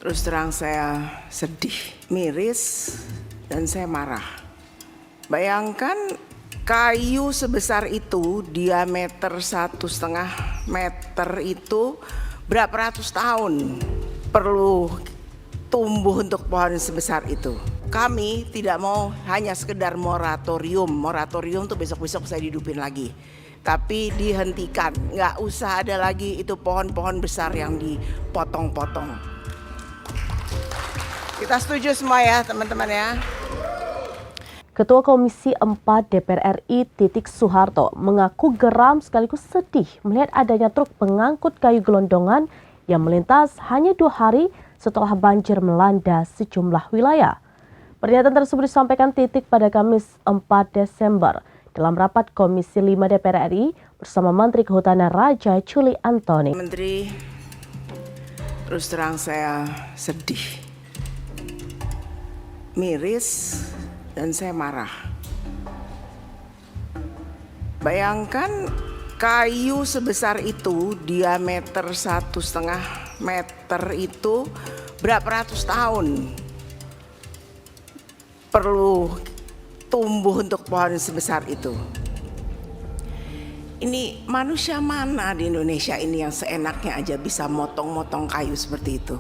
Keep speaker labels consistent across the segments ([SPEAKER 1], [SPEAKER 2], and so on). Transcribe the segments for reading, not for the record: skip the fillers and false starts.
[SPEAKER 1] Terus terang saya sedih, miris, dan saya marah. Bayangkan kayu sebesar itu, diameter 1,5 meter itu berapa ratus tahun perlu tumbuh untuk pohon sebesar itu. Kami tidak mau hanya sekedar moratorium. Moratorium tuh besok-besok saya hidupin lagi. Tapi dihentikan, nggak usah ada lagi itu pohon-pohon besar yang dipotong-potong. Kita setuju semua ya teman-teman ya.
[SPEAKER 2] Ketua Komisi 4 DPR RI Titik Soeharto mengaku geram sekaligus sedih melihat adanya truk pengangkut kayu gelondongan yang melintas hanya 2 hari setelah banjir melanda sejumlah wilayah. Pernyataan tersebut disampaikan Titik pada Kamis 4 Desember dalam rapat Komisi 5 DPR RI bersama Menteri Kehutanan Raja Juli Antoni.
[SPEAKER 1] Menteri, terus terang saya sedih, miris, dan saya marah. Bayangkan kayu sebesar itu, diameter 1,5 meter itu berapa ratus tahun perlu tumbuh untuk pohon sebesar itu. Ini manusia mana di Indonesia ini yang seenaknya aja bisa motong-motong kayu seperti itu?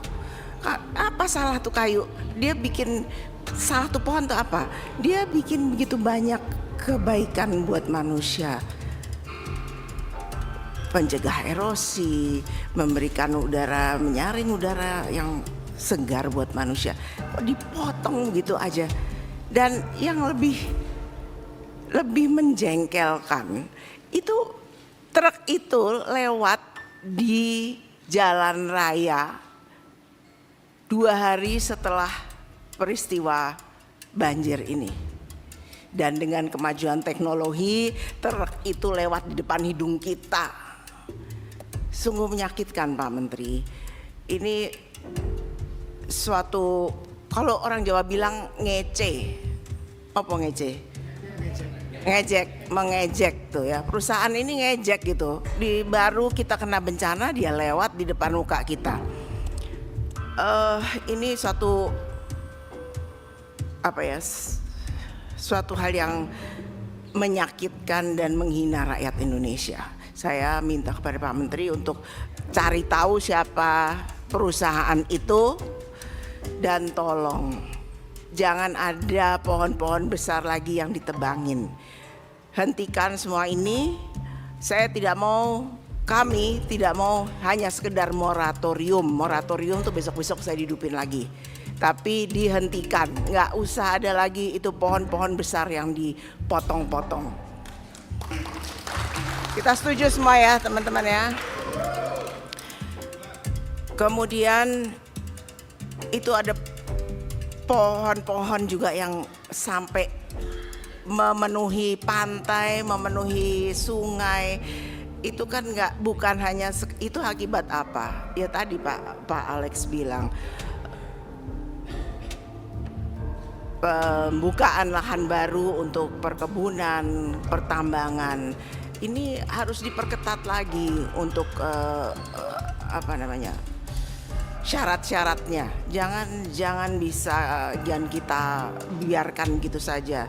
[SPEAKER 1] Apa salah tuh kayu? Dia bikin salah tuh pohon tuh apa? Dia bikin begitu banyak kebaikan buat manusia. Pencegah erosi, memberikan udara, menyaring udara yang segar buat manusia. Kok dipotong gitu aja? Dan yang lebih menjengkelkan, itu truk itu lewat di jalan raya 2 hari setelah peristiwa banjir ini. Dan dengan kemajuan teknologi, truk itu lewat di depan hidung kita. Sungguh menyakitkan Pak Menteri. Ini suatu, kalau orang Jawa bilang ngece. Apa ngece? Ngejek, mengejek tuh ya. Perusahaan ini ngejek gitu. Baru kita kena bencana, dia lewat di depan muka kita. Ini suatu suatu hal yang menyakitkan dan menghina rakyat Indonesia. Saya minta kepada Pak Menteri untuk cari tahu siapa perusahaan itu dan tolong jangan ada pohon-pohon besar lagi yang ditebangin. Hentikan semua ini. Kami tidak mau hanya sekedar moratorium. Moratorium tuh besok-besok saya hidupin lagi. Tapi dihentikan, nggak usah ada lagi itu pohon-pohon besar yang dipotong-potong. Kita setuju semua ya teman-teman ya. Kemudian itu ada pohon-pohon juga yang sampai memenuhi pantai, memenuhi sungai. Itu kan bukan hanya itu akibat apa? Ya tadi Pak Alex bilang pembukaan lahan baru untuk perkebunan, pertambangan. Ini harus diperketat lagi untuk syarat-syaratnya. Jangan kita biarkan gitu saja.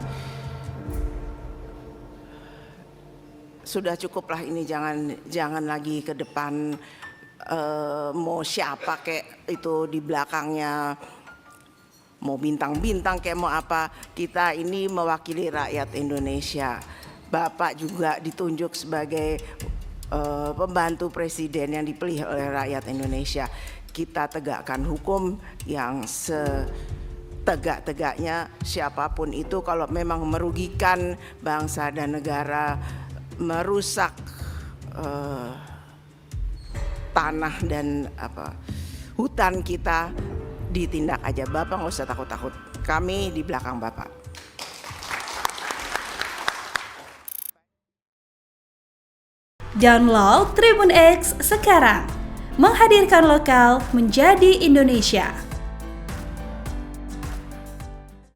[SPEAKER 1] Sudah cukuplah ini, jangan lagi ke depan mau siapa kayak itu di belakangnya, mau bintang-bintang kayak mau apa. Kita ini mewakili rakyat Indonesia. Bapak juga ditunjuk sebagai pembantu presiden yang dipilih oleh rakyat Indonesia. Kita tegakkan hukum yang setegak-tegaknya. Siapapun itu kalau memang merugikan bangsa dan negara, merusak tanah dan hutan kita, ditindak aja. Bapak nggak usah takut-takut. Kami di belakang Bapak.
[SPEAKER 3] Download Tribun X sekarang, menghadirkan lokal menjadi Indonesia.